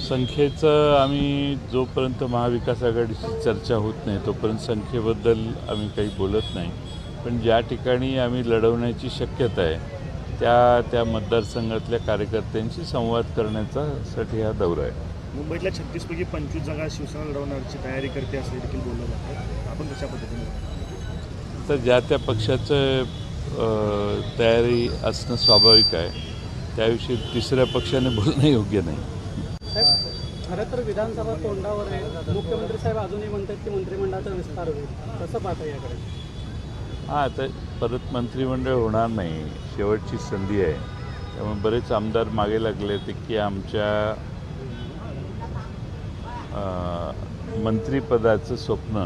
संख्येचं आम्ही जोपर्यंत महाविकास आघाडीची चर्चा होत नाही तोपर्यंत संख्येबद्दल आम्ही काही बोलत नाही. पण ज्या ठिकाणी आम्ही लढवण्याची शक्यता आहे त्या त्या मतदारसंघातल्या कार्यकर्त्यांशी संवाद करण्यासाठी हा दौरा आहे. मुंबईतल्या 36 पैकी 25 जागा शिवसेना लढवण्याची तयारी करते असं देखील बोललं जातं. आपण कशा पद्धतीने तर ज्या त्या पक्षाचं तयारी असणं स्वाभाविक आहे. त्याविषयी तिसऱ्या पक्षाने बोलणं योग्य नाही. खरं तर विधानसभा तोंडावर आहे. मुख्यमंत्री साहेब अजूनही म्हणतात की मंत्रिमंडळाचा विस्तार होईल. कसं पाहता याकडे? हां, आता परत मंत्रिमंडळ होणार नाही. शेवटची संधी आहे. त्यामुळे बरेच आमदार मागे लागले ते की आमच्या मंत्रिपदाचं स्वप्न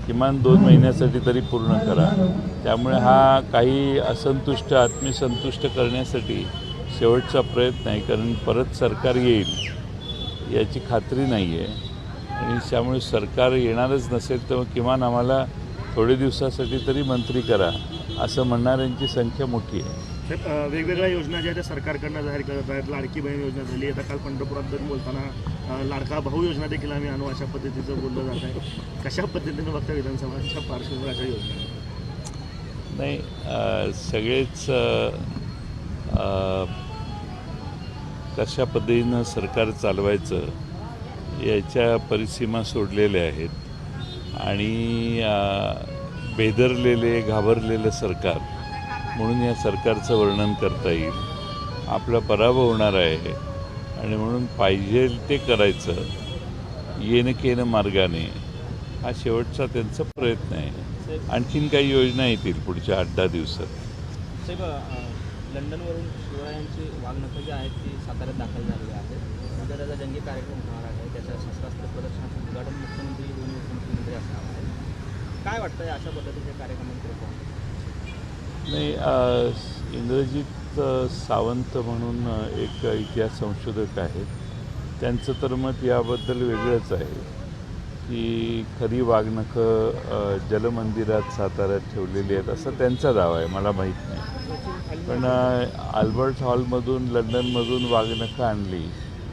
किमान 2 महिन्यासाठी तरी पूर्ण करा. त्यामुळे हा काही असंतुष्ट आत्मसंतुष्ट करण्यासाठी शेवटचा प्रयत्न आहे. कारण परत सरकार येईल याची खात्री नाही आहे आणि त्यामुळे सरकार येणारच नसेल तर किमान आम्हाला थोडे दिवसासाठी तरी मंत्री करा असं म्हणणाऱ्यांची संख्या मोठी आहे. वेगवेगळ्या योजना ज्या त्या सरकारकडनं जाहीर करत आहेत. लाडकी बहीण योजना झाली. आता काल पंढरपुरात जरी बोलताना लाडका भाऊ योजना देखील आम्ही आणू अशा पद्धतीचं बोललं जात आहे. कशा पद्धतीने बघता विधानसभाच्या पार्श्वभूमीवर अशा योजना? नाही, सगळेच कशा पद्धतीनं सरकार चालवायचं याच्या परिसीमा सोडलेल्या आहेत आणि बेदरलेले घाबरलेलं सरकार म्हणून या सरकारचं वर्णन करता येईल. आपला पराभव होणार आहे आणि म्हणून पाहिजे ते करायचं येणं केनं मार्गाने हा शेवटचा त्यांचा प्रयत्न आहे. आणखीन काही योजना येतील पुढच्या 8-10 दिवसात. लंडनवरून शिवरायांची वाघनखं जी आहेत ती साताऱ्यात दाखल झालेली आहेत. उद्या त्याचा जंगी कार्यक्रम होणार आहे. त्याच्या शस्त्रास्त्र प्रदर्शनाचं उद्घाटन मुख्यमंत्री दोन्ही उपमुख्यमंत्री असणार आहे. काय वाटतं अशा पद्धतीच्या कार्यक्रमांकडे? नाही, इंद्रजित सावंत म्हणून एक इतिहास संशोधक आहेत. त्यांचं तर मत याबद्दल वेगळंच आहे की खरी वाघनखं जलमंदिरात साताऱ्यात ठेवलेली आहेत असा त्यांचा दावा आहे. मला माहीत नाही. पण अल्बर्ट हॉलमधून लंडनमधून वाघनखं आणली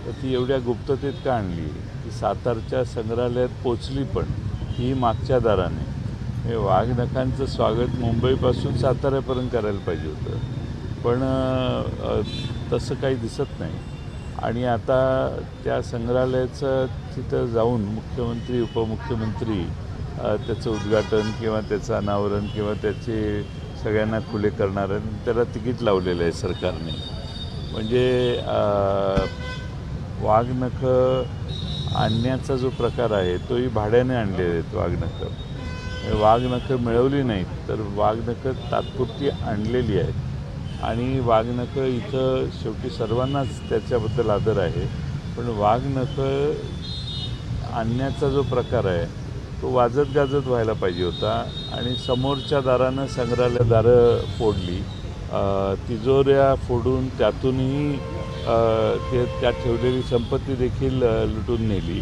तर ती एवढ्या गुप्ततेत का आणली? ती सातारच्या संग्रहालयात पोचली पण ही मागच्या दाराने. वाघनखांचं स्वागत मुंबईपासून साताऱ्यापर्यंत करायला पाहिजे होतं पण तसं काही दिसत नाही. आणि आता त्या संग्रहालयाचं तिथं जाऊन मुख्यमंत्री उपमुख्यमंत्री त्याचं उद्घाटन किंवा त्याचं अनावरण किंवा त्याचे सगळ्यांना खुले करणार आणि त्याला तिकीट लावलेलं आहे सरकारने. म्हणजे वाघनखं आणण्याचा जो प्रकार आहे तोही भाड्याने आणलेले आहेत वाघनखं. वाघनखं मिळवली नाहीत तर वाघनखं तात्पुरती आणलेली आहेत आणि वाघनखं इथं शेवटी सर्वांनाच त्याच्याबद्दल आदर आहे. पण वाघनखं आणण्याचा जो प्रकार आहे तो वाजत गाजत व्हायला पाहिजे होता आणि समोरच्या दारानं संग्रहालय दारं फोडली, तिजोऱ्या फोडून त्यातूनही त्यात ठेवलेली संपत्ती देखील लुटून नेली.